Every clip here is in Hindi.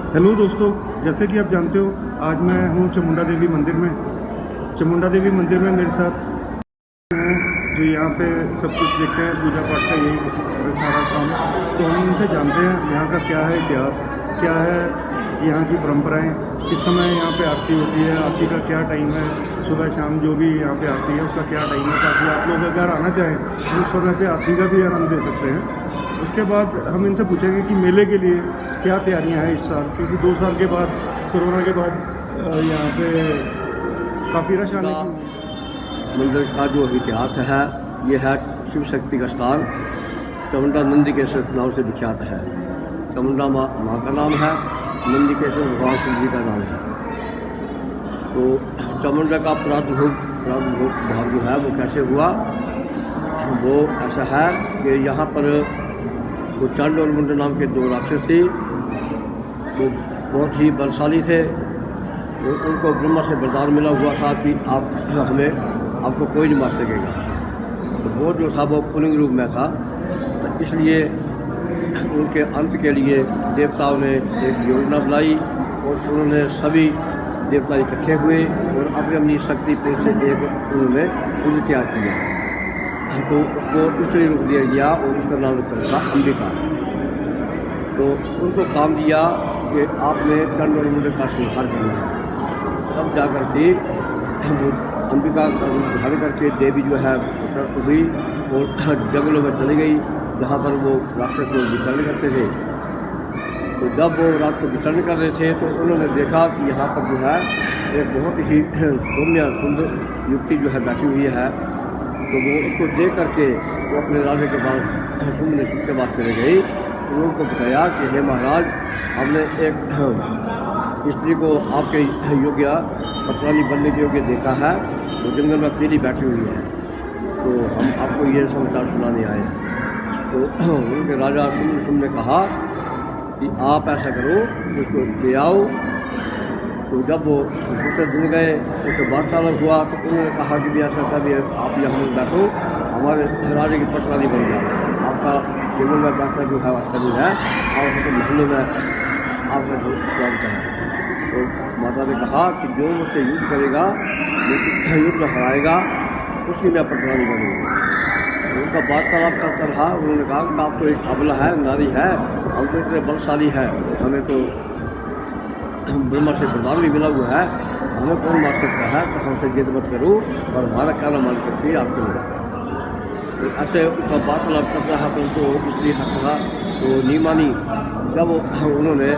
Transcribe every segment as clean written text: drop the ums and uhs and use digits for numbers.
हेलो दोस्तों, जैसे कि आप जानते हो आज मैं हूँ चामुंडा देवी मंदिर में। चामुंडा देवी मंदिर में मेरे साथ हैं जो यहाँ पे सब कुछ देखते हैं, पूजा पाठ का यही सारा काम। तो हम इनसे जानते हैं यहाँ का क्या है इतिहास, क्या है यहाँ की परंपराएं, किस समय यहाँ पे आरती होती है, आरती का क्या टाइम है, सुबह शाम जो भी यहाँ पे आरती है उसका क्या टाइम है, ताकि आप लोग अगर आना चाहें तो उस समय पे आरती का भी आनंद ले सकते हैं। उसके बाद हम इनसे पूछेंगे कि मेले के लिए क्या तैयारियां हैं इस साल, क्योंकि 2 साल के बाद कोरोना के बाद यहाँ पे काफ़ी रश आने की। मंदिर का जो इतिहास है ये है शिव शक्ति का स्थान चामुंडा नंदीकेश्वर के नाम से विख्यात है। चामुंडा माँ का नाम है, नंदीकेश्वर भगवान शिव जी का नाम है। तो चामुंडा का प्रादुर्भाव भाव जो है वो कैसे हुआ, वो ऐसा है कि यहाँ पर वो चंड और मुंड नाम के 2 राक्षस थे। वो बहुत ही बलशाली थे। उनको ब्रह्मा से वरदान मिला हुआ था कि आपको कोई नहीं मार सकेगा। तो वो जो था वो पुलिंग रूप में था, तो इसलिए उनके अंत के लिए देवताओं ने एक योजना बनाई और उन्होंने सभी देवता इकट्ठे हुए और अपनी अपनी शक्ति से एक उन्होंने पुल तैयार किया। तो उसको दूसरे रूप दिया गया और उसका नाम रखा था अंबिका। तो उनको काम दिया कि आपने चंड और मुंड का संहार करना है। तब जाकर के अंबिका का रूप धारण करके देवी जो है प्रकट हुई और जंगलों में चली गई जहाँ पर वो राक्षस लोग विचरण करते थे। तो जब वो रात को विचरण कर रहे थे तो उन्होंने देखा कि यहाँ पर जो है एक बहुत ही सौम्य सुंदर युवती जो है बैठी हुई है। तो वो उसको देख करके वो अपने राजा के पास सुनने के बाद चले गई। तो उनको बताया कि हे महाराज, हमने एक स्त्री को आपके योग्य पटरानी बनने के योग्य देखा है, वो जंगल में अकेली बैठी हुई है। तो हम आपको ये समाचार सुनाने आए। तो उनके राजा सुन ने कहा कि आप ऐसा करो, उसको ले आओ। तो जब वो दूसरे दिन गए उससे वार्तालाप हुआ तो उन्होंने कहा कि भी ऐसा भी आप यहाँ बैठो, हमारे राजा की पटरानी बन जाओ। आपका जंगल में बैठना जो है अच्छा नहीं है, और उसके महलों में आपका जो स्वागत है। तो माता ने कहा कि जो मुझसे युद्ध करेगा, युद्ध में हराएगा, उसकी मैं पटरानी बनूँगी। उनका वार्तालाप करता रहा। उन्होंने कहा कि आप तो एक अबला है, नारी है, हम तो इतने बलशाली है, हमें तो ब्रह्मा से वरदान भी मिला हुआ है, हमें कौन मार सकता है, तो हमसे जिद मत करो और हमारा कहना मान करके आप चलो। तो ऐसे उसका वार्तालाप करता रहा, परंतु इसलिए हक रहा तो नहीं मानी। जब उन्होंने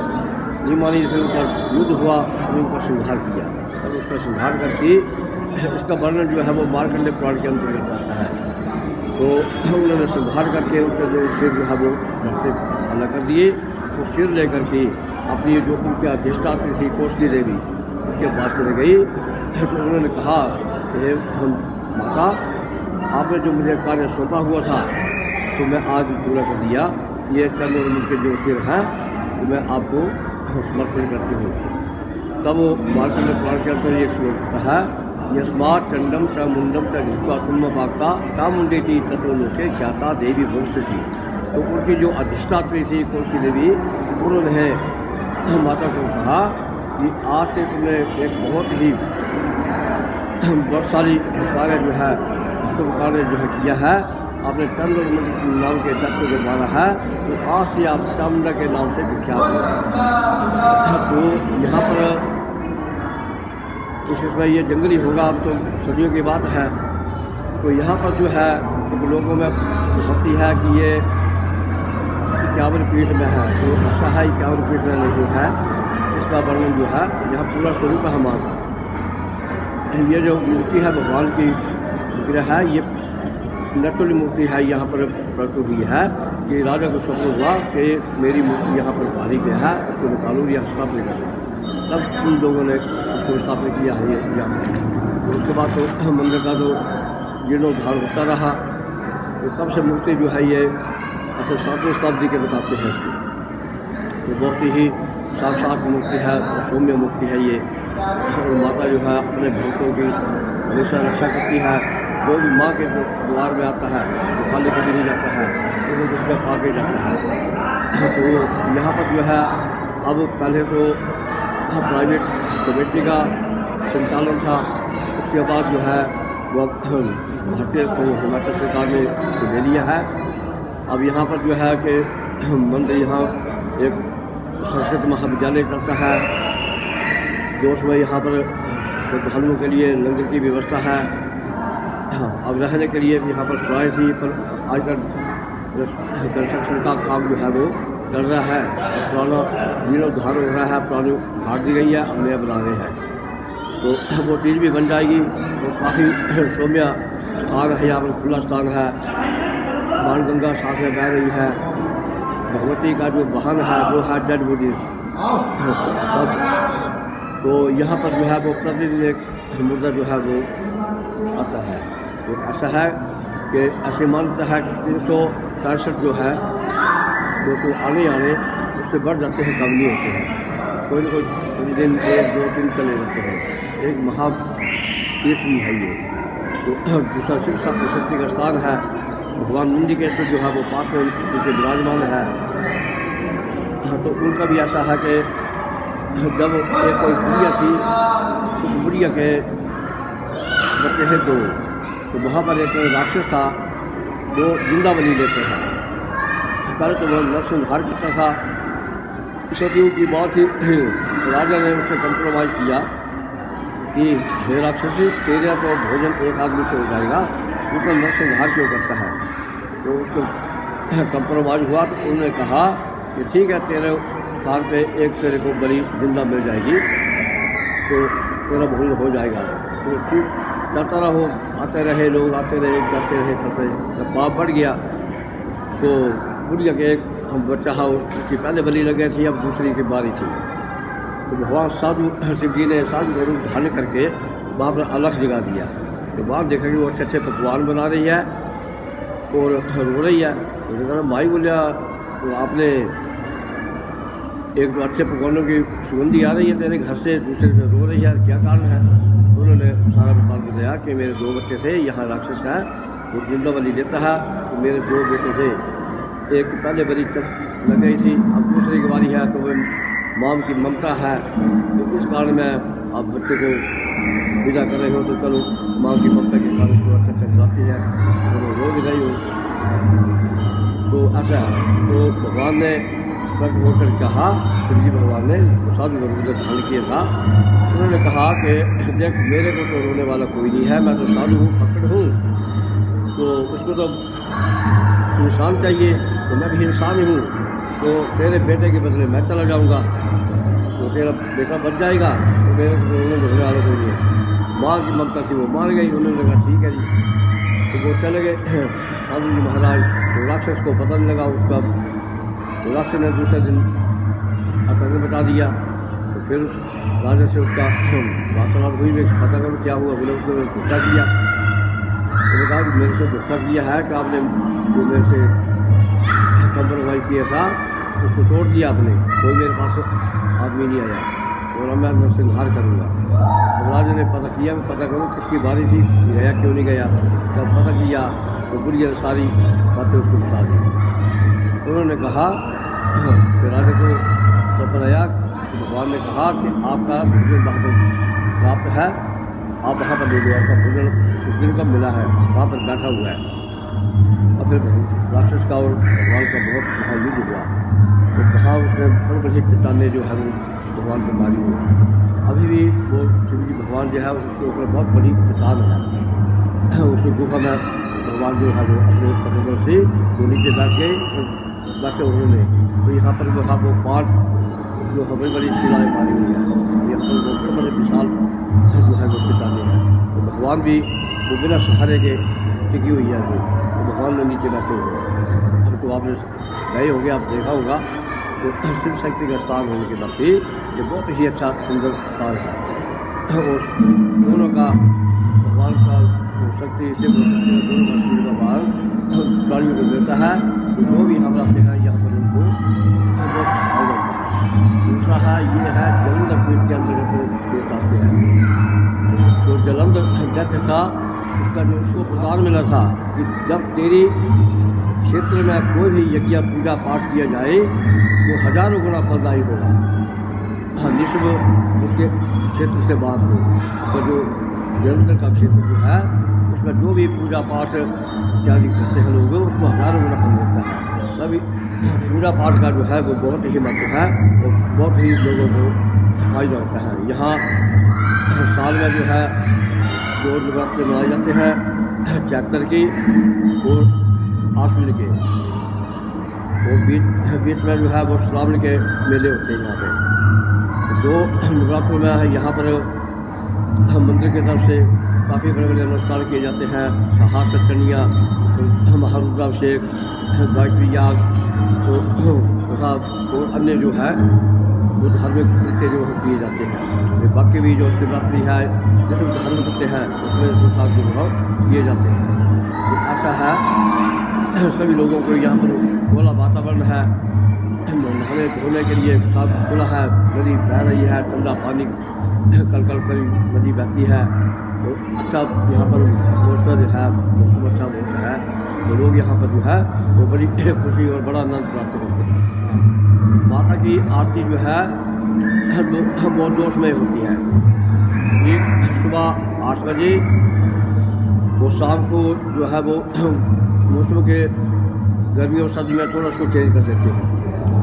नहीं मानी फिर उनका युद्ध हुआ, उनका संहार किया। और उसका संहार करके इसका वर्णन जो है वो मार्कंडेय पुराण के अंतर्गत आता है। तो उन्होंने संहार करके उनका जो सिर जो है वो घर से अलग कर दिए। तो सिर लेकर के अपनी जो उनकी अधिष्ठात्री थी कौशली देवी, उनके पास चले गई। तो उन्होंने कहा कि माता, आपने जो मुझे कार्य सौंपा हुआ था तो मैं आज पूरा कर दिया। ये चंड और मुंड के जो सिर हैं तो मैं आपको समर्पण करती हूँ। तब वो मार्कंडेय पुराण के अंदर एक श्लोक है, यस्मात् चंडम च मुंडम च घृत्वा तुम पाक्ता चामुंडे थी तत्व लोके ख्याता देवी भविष्य थी। तो उनकी जो अधिष्ठात्री थी कौशली देवी, उन्होंने माता को कहा कि आज से तुमने एक बहुत ही बलशाली कार्य जो है कार्य जो है किया है, आपने चंड और मुंड नाम के तत्व को माना है, तो आज से आप चामुंडा के नाम से विख्यात हो। तो यहाँ पर इस समय ये जंगली होगा, अब तो सदियों की बात है। तो यहाँ पर जो है तो लोगों में होती है कि ये 51 पीठ में है, तो ऐसा है 51 पीठ में नहीं है। इसका वर्णन जो है यहाँ पूरा स्वरूप है हमारा। ये जो मूर्ति है भगवान की विग्रह है, ये नेचुरल मूर्ति है, यहाँ पर प्रकट हुई है कि राजा को स्वप्न हुआ कि मेरी मूर्ति यहाँ पर पाली गया है, इसको निकालो या स्थापना करो। तब उन लोगों ने उसको स्थापना किया है यहाँ पर। तो उसके बाद तो मंदिर का जो जीर्णोद्धार होता रहा। तो तब से मूर्ति जो है ये ऐसे 7वीं शताब्दी के बताते हैं इसको। तो बहुत ही साक्षात मूर्ति है, सौम्य मूर्ति है ये। और माता जो है अपने भक्तों की हमेशा रक्षा करती है। जो भी माँ के द्वार में आता है तो खाली कभी नहीं जाता है, तो उसका आगे जाता है। तो यहाँ पर जो है अब पहले तो प्राइवेट कमेटी का संचालन था, उसके बाद जो है वो भारतीय हिमाचल सरकार ने ले लिया है। अब यहाँ पर जो है कि मंदिर यहाँ एक संस्कृत महाविद्यालय करता है, जो उसमें यहाँ पर श्रद्धालुओं के लिए लंगर की व्यवस्था है। अब रहने के लिए भी यहाँ पर सराय थी, पर आजकल कंस्ट्रक्शन का काम जो है वो चल रहा है। पुराना जीर्णोद्धार हो रहा है, पुरानी घाट दी गई है, अब नया बना रहे हैं, तो वो चीज़ भी बन जाएगी। तो काफ़ी सौम्य स्थान है, यहाँ पर खुला स्थान है, बाणगंगा साथ में बह रही है, भगवती का जो वाहन है वो है जड़ बूटी सब। तो यहाँ पर जो है वो प्रतिदिन एक मुद्दा जो है वो आता है। तो ऐसा है कि ऐसे मानता है कि 363 जो है वो तो आने उससे बढ़ जाते हैं, कम नहीं होते हैं, कोई ना कोई दिन 1, 2, 3 चले जाते हैं। एक महातीर्थ भी है ये। तो दूसरा शिक्षा प्रशक्ति का स्थान है, भगवान नंदीकेश्वर जो है वो पास में उनके विराजमान है। तो उनका भी ऐसा है कि जब एक कोई बुढ़िया थी, उस बुढ़िया के बच्चे हैं 2, तो वहाँ पर एक राक्षस था, वो जिंदा बलि लेते हैं। पहले तो वह नरसंहार करता था, सदियों की बात ही राजा ने उससे कंप्रोमाइज़ किया कि हे राक्षसी, तेरे तो भोजन एक आदमी से हो जाएगा, वो तो नरसंहार क्यों करता है। तो उसको कंप्रोमाइज़ हुआ, तो उन्होंने कहा कि ठीक है, तेरे स्थान पे एक तेरे को बड़ी जिंदा मिल जाएगी, तो तेरा भोजन हो जाएगा। तो ठीक करता रहो, आते रहे लोग, आते रहे, करते रहे, करते रहे। जब पाप बढ़ गया तो बुढ़िया के एक बच्चा है, उसकी पहले बलि लग गई थी, अब दूसरी की बारी थी। तो भगवान साधु शिव जी ने साधु का रूप धारण करके वहाँ पर अलग जगा दिया। तो वहाँ देखा कि वो अच्छे अच्छे पकवान बना रही है और रो रही है। तो कहा भाई बोलिया, तो आपने एक तो अच्छे पकवानों की सुगंधी आ रही है तेरे घर से, दूसरे से रो रही है, क्या कारण है। तो उन्होंने सारा बता दिया कि मेरे 2 बच्चे थे, यहाँ राक्षस है, वो जिंदा बलि देता है, तो मेरे 2 बेटे थे, एक पहले बलि लग गई थी, अब दूसरी की बारी है, तो वह माँ की ममता है, तो इस कारण मैं आप बच्चे को विदा कर रहे हो, तो चलो माँ की ममता के कारण उसको अच्छा अच्छा खिलाती है, तो रो भी रही हो। तो ऐसा है। तो भगवान ने प्रकट होकर कहा, शिव जी भगवान ने साधु का रूप धारण किया था, उन्होंने कहा कि देख, मेरे को तो रोने वाला कोई नहीं है, मैं तो साधु हूँ, फकड़ हूँ, तो उसको तो इंसान चाहिए, तो मैं भी इंसान ही हूँ, तो तेरे बेटे के बदले मैं चला जाऊँगा, तो तेरा बेटा बच जाएगा, तो मेरे को रोने वाला कोई नहीं है। माँ की ममता थी, वो मार गई। उन्होंने कहा ठीक है जी, तो वो चले गए साधु जी महाराज। तो राक्षस को पता नहीं लगा उसका, तो राक्षस ने दूसरे दिन आतंक बता दिया। तो फिर राजा से उसका वार्तालाप हुई, में पता करो क्या हुआ। बोले उसने धोखा दिया। उसने कहा कि मेरे से धोखा दिया है कि आपने जो मेरे से कंप्रोमाइज़ किया था उसको तोड़ दिया आपने, कोई मेरे पास आदमी नहीं आया, और मैं नरसंहार करूँगा। तो राजा ने पता किया, पता करो किसकी बारी थी, गया क्यों नहीं गया। जब पता किया तो बुढ़िया सारी बातें उसको बता दी। उन्होंने कहा कि राजा को सपना आया, भगवान ने कहा कि आपका भोजन वहाँ पर प्राप्त है, आप वहाँ पर ले लो, आपका भोजन उस दिन का मिला है, वहाँ पर बैठा हुआ है। और फिर राक्षस का और भगवान का बहुत महायुद्ध हुआ, तो वहाँ उसने बड़े बड़े चट्टाने जो है वो भगवान पर मारी हुई। अभी भी वो शिव जी भगवान जो है उसके ऊपर बहुत बड़ी चट्टान है, उसकी गुफा में भगवान जो है वो अपने पकड़ से वो नीचे बैठ गए, वैसे उन्होंने तो यहाँ पर जो है वो 5 जो बड़ी बड़ी शिलाएँ मारी हुई है, यहाँ पर वो बड़े बड़े विशाल जो है वो चट्टाने हैं। तो भगवान भी वो बिना सहारे के टिकी हुई है, तो भगवान ने नीचे बैठे हुए हैं। तो आपने गए होंगे, आप देखा होगा, तो शिव शक्ति का स्थान होने के नाते ये बहुत ही अच्छा सुंदर स्थान है। और दोनों का भगवान का शक्ति, शिव शक्ति का दोनों का आशीर्वाद प्राणियों को मिलता है। तो जो भी हम आते हैं यहाँ पर उनको बहुत भाव लगता है। दूसरा है ये है जलंधर पीठ के अंतर्गत देख आते हैं। तो जलंधर दैत्य था, उसका जो उसको प्रदान मिला था कि जब तेरी क्षेत्र में कोई भी यज्ञ पूजा पाठ किया जाए तो हजारों गुना फलदायी होगा। हाँ, निश्चित उसके क्षेत्र से बात हो तो जो जलंधर का क्षेत्र जो है उसमें जो भी पूजा पाठ इत्यादि करते हैं लोग उसको हजारों गुना फल मिलता है। तभी पूजा पाठ का जो है वो बहुत ही महत्व है और बहुत ही लोगों को फायदा होता है। यहाँ साल में जो है दो नवरात्र मनाए जाते हैं, चैत्र की और आश्विन के, और बीच में जो है वो श्रावण के मेले होते हैं। यहाँ पे दो नवरात्रों में है यहाँ पर मंदिर की तरफ से काफ़ी बड़े बड़े अनुष्ठान किए जाते हैं। हाथ कन्या, महारुद्राभिषेक, गायत्री याग तथा और अन्य जो है वो धार्मिक कृत्य जो किए जाते हैं। बाकी भी जो शिवरात्रि है जो धार्मिक कृत्य है उसमें संसार के भाव किए जाते हैं। तो ऐसा है सभी लोगों को यहाँ पर खुला वातावरण है, नहाने धोने के लिए साफ खुला है, नदी बह रही है, ठंडा पानी कल कल नदी बहती है। तो अच्छा यहाँ पर मौसम है, मौसम अच्छा होता है तो लोग यहाँ पर जो है वो बड़ी खुशी और बड़ा आनंद प्राप्त करते हैं। माता की आरती जो है बहुत जोश में होती है। ये सुबह 8 बजे, वो शाम को जो है वो मौसम के गर्मी और सर्दी में थोड़ा उसको चेंज कर देते हैं।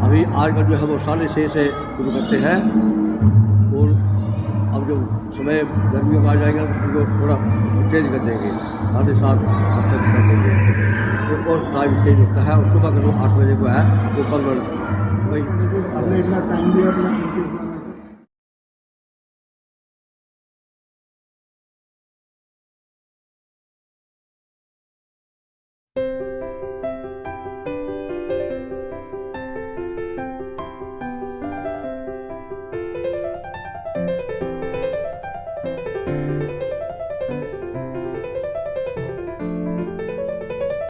अभी आज का जो है वो 6:30 से शुरू करते हैं और अब जो समय गर्मियों का आ जाएगा तो उसको थोड़ा चेंज कर देंगे, 7:30 तक कर देंगे तो और टाइम चेंज होता है। और सुबह का जो 8 बजे को है वो कल वही आपने इतना टाइम दिया अपना कीमती